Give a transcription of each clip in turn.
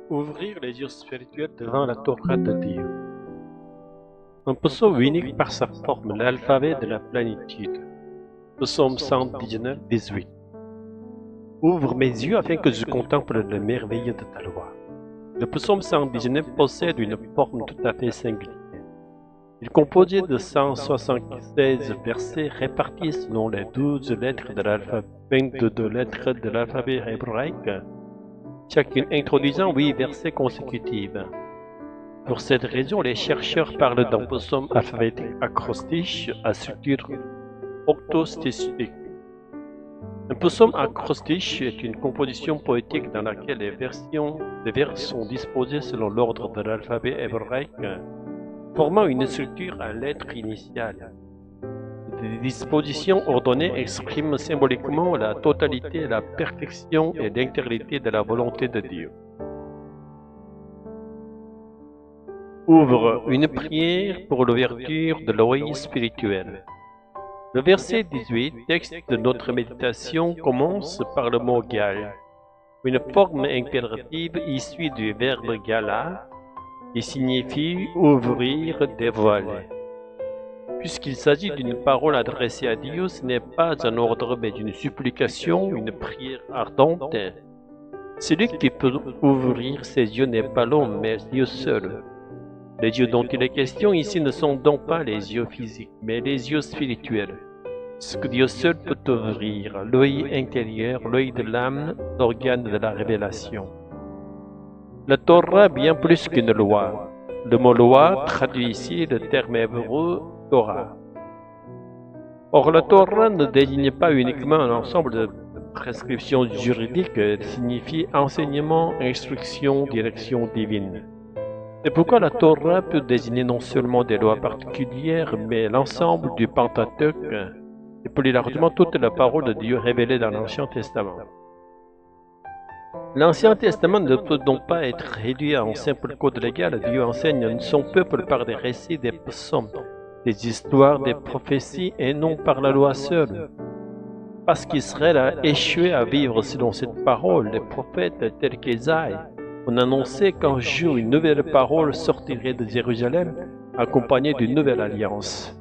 Ouvrir les yeux spirituels devant la Torah de Dieu. Un psaume unique par sa forme, l'alphabet de la plénitude. Psaume 119, 18. Ouvre mes yeux afin que je contemple le merveilleux de ta loi. Le psaume 119 possède une forme tout à fait singulière. Il est composé de 176 versets répartis selon les 12 lettres de l'alphabet, 22 lettres de l'alphabet hébraïque, chacune introduisant 8 versets consécutifs. Pour cette raison, les chercheurs parlent d'un psaume alphabétique acrostiche à structure octostécique. Un psaume acrostiche est une composition poétique dans laquelle les vers sont disposés selon l'ordre de l'alphabet hébraïque, formant une structure à lettres initiales. Des dispositions ordonnées expriment symboliquement la totalité, la perfection et l'intégrité de la volonté de Dieu. Ouvre une prière pour l'ouverture de l'oreille spirituelle. Le verset 18, texte de notre méditation, commence par le mot gal, une forme impérative issue du verbe gala, qui signifie ouvrir, dévoiler. Puisqu'il s'agit d'une parole adressée à Dieu, ce n'est pas un ordre mais une supplication, une prière ardente. Celui qui peut ouvrir ses yeux n'est pas l'homme, mais Dieu seul. Les yeux dont il est question ici ne sont donc pas les yeux physiques, mais les yeux spirituels. Ce que Dieu seul peut ouvrir, l'œil intérieur, l'œil de l'âme, l'organe de la révélation. La Torah, bien plus qu'une loi. Le mot loi traduit ici le terme hébreu Torah. Or, la Torah ne désigne pas uniquement un ensemble de prescriptions juridiques, elle signifie enseignement, instruction, direction divine. C'est pourquoi la Torah peut désigner non seulement des lois particulières, mais l'ensemble du Pentateuque et plus largement toute la parole de Dieu révélée dans l'Ancien Testament. L'Ancien Testament ne peut donc pas être réduit à un simple code légal. Dieu enseigne son peuple par des récits, des psaumes, des histoires, des prophéties et non par la loi seule. Parce qu'Israël a échoué à vivre selon cette parole, les prophètes tels qu'Ésaïe ont annoncé qu'un jour une nouvelle parole sortirait de Jérusalem, accompagnée d'une nouvelle alliance.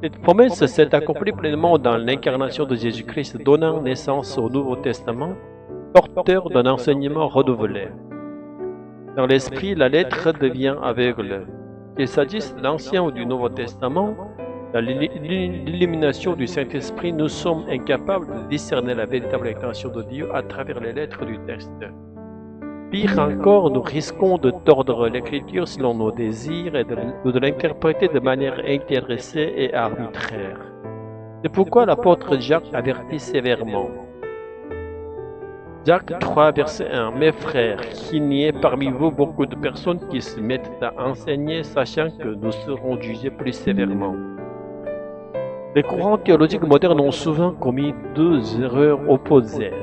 Cette promesse s'est accomplie pleinement dans l'incarnation de Jésus-Christ, donnant naissance au Nouveau Testament, porteur d'un enseignement renouvelé. Dans l'esprit, la lettre devient aveugle. Qu'il s'agisse de l'Ancien ou du Nouveau Testament, dans l'illumination du Saint-Esprit, nous sommes incapables de discerner la véritable intention de Dieu à travers les lettres du texte. Pire encore, nous risquons de tordre l'Écriture selon nos désirs et de l'interpréter de manière intéressée et arbitraire. C'est pourquoi l'apôtre Jacques avertit sévèrement. Jacques 3, verset 1. Mes frères, qu'il n'y ait parmi vous beaucoup de personnes qui se mettent à enseigner, sachant que nous serons jugés plus sévèrement. Les courants théologiques modernes ont souvent commis deux erreurs opposées.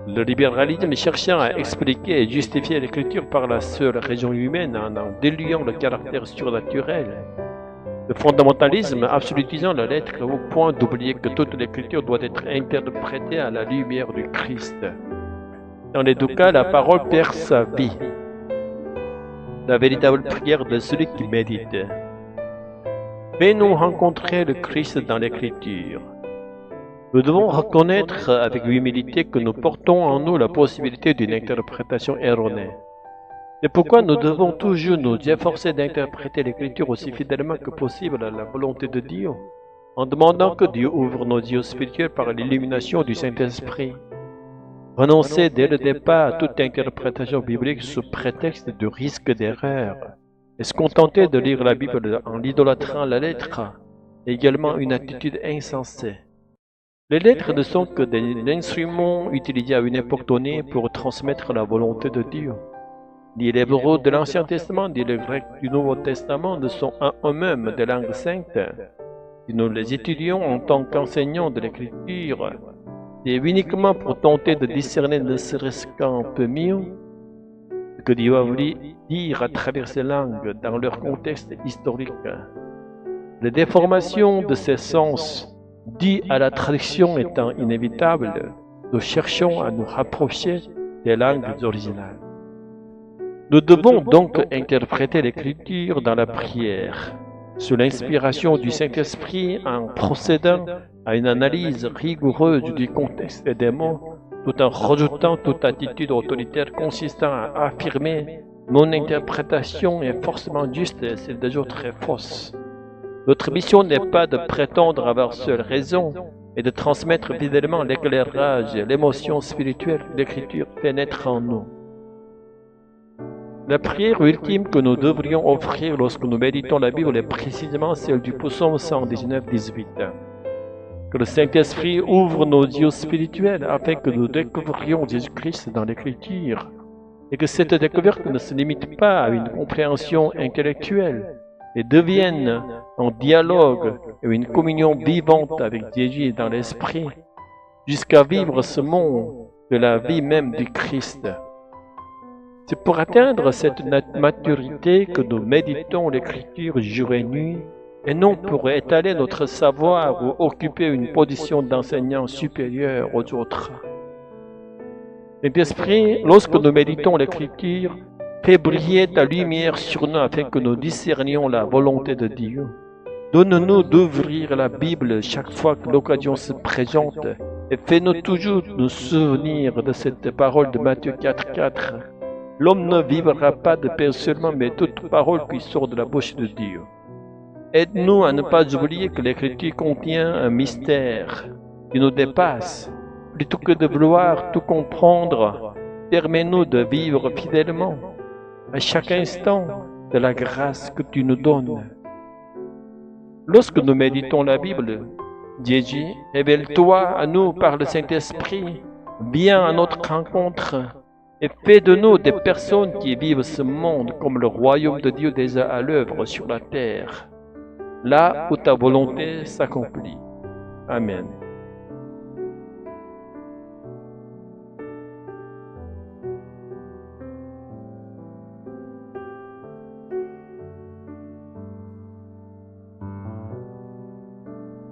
Le libéralisme cherchant à expliquer et justifier l'écriture par la seule raison humaine en déliant le caractère surnaturel. Le fondamentalisme absolutisant la lettre au point d'oublier que toute l'écriture doit être interprétée à la lumière du Christ. Dans les deux cas, la parole perd sa vie. La véritable prière de celui qui médite. Fais-nous rencontrer le Christ dans l'écriture. Nous devons reconnaître avec humilité que nous portons en nous la possibilité d'une interprétation erronée. C'est pourquoi nous devons toujours nous efforcer d'interpréter l'Écriture aussi fidèlement que possible à la volonté de Dieu, en demandant que Dieu ouvre nos yeux spirituels par l'illumination du Saint-Esprit. Renoncer dès le départ à toute interprétation biblique sous prétexte de risque d'erreur, et se contenter de lire la Bible en idolâtrant la lettre, est également une attitude insensée. Les lettres ne sont que des instruments utilisés à une époque donnée pour transmettre la volonté de Dieu. Ni l'hébreu de l'Ancien Testament, ni le grec du Nouveau Testament ne sont en eux-mêmes des langues saintes. Si nous les étudions en tant qu'enseignants de l'Écriture, c'est uniquement pour tenter de discerner ne serait-ce qu'un peu mieux ce que Dieu a voulu dire à travers ces langues dans leur contexte historique. Les déformations de ces sens dû à la traduction étant inévitable, nous cherchons à nous rapprocher des langues originales. Nous devons donc interpréter l'Écriture dans la prière, sous l'inspiration du Saint-Esprit en procédant à une analyse rigoureuse du contexte des mots, tout en rejetant toute attitude autoritaire consistant à affirmer mon interprétation est forcément juste et celle des autres est fausse. Notre mission n'est pas de prétendre avoir seule raison, mais de transmettre fidèlement l'éclairage et l'émotion spirituelle que l'Écriture fait naître en nous. La prière ultime que nous devrions offrir lorsque nous méditons la Bible est précisément celle du psaume 119-18. Que le Saint-Esprit ouvre nos yeux spirituels afin que nous découvrions Jésus-Christ dans l'Écriture et que cette découverte ne se limite pas à une compréhension intellectuelle et devienne un dialogue et une communion vivante avec Jésus dans l'Esprit jusqu'à vivre ce monde de la vie même du Christ. C'est pour atteindre cette maturité que nous méditons l'Écriture jour et nuit, et non pour étaler notre savoir ou occuper une position d'enseignant supérieur aux autres. Saint-Esprit, lorsque nous méditons l'Écriture, fais briller ta lumière sur nous afin que nous discernions la volonté de Dieu. Donne-nous d'ouvrir la Bible chaque fois que l'occasion se présente, et fais-nous toujours nous souvenir de cette parole de Matthieu 4,4. L'homme ne vivra pas de pain seulement, mais toute parole qui sort de la bouche de Dieu. Aide-nous à ne pas oublier que l'Écriture contient un mystère qui nous dépasse. Plutôt que de vouloir tout comprendre, permets-nous de vivre fidèlement à chaque instant de la grâce que tu nous donnes. Lorsque nous méditons la Bible, Jésus, révèle-toi à nous par le Saint-Esprit, viens à notre rencontre et fais de nous des personnes qui vivent ce monde comme le royaume de Dieu déjà à l'œuvre sur la terre, là où ta volonté s'accomplit. Amen.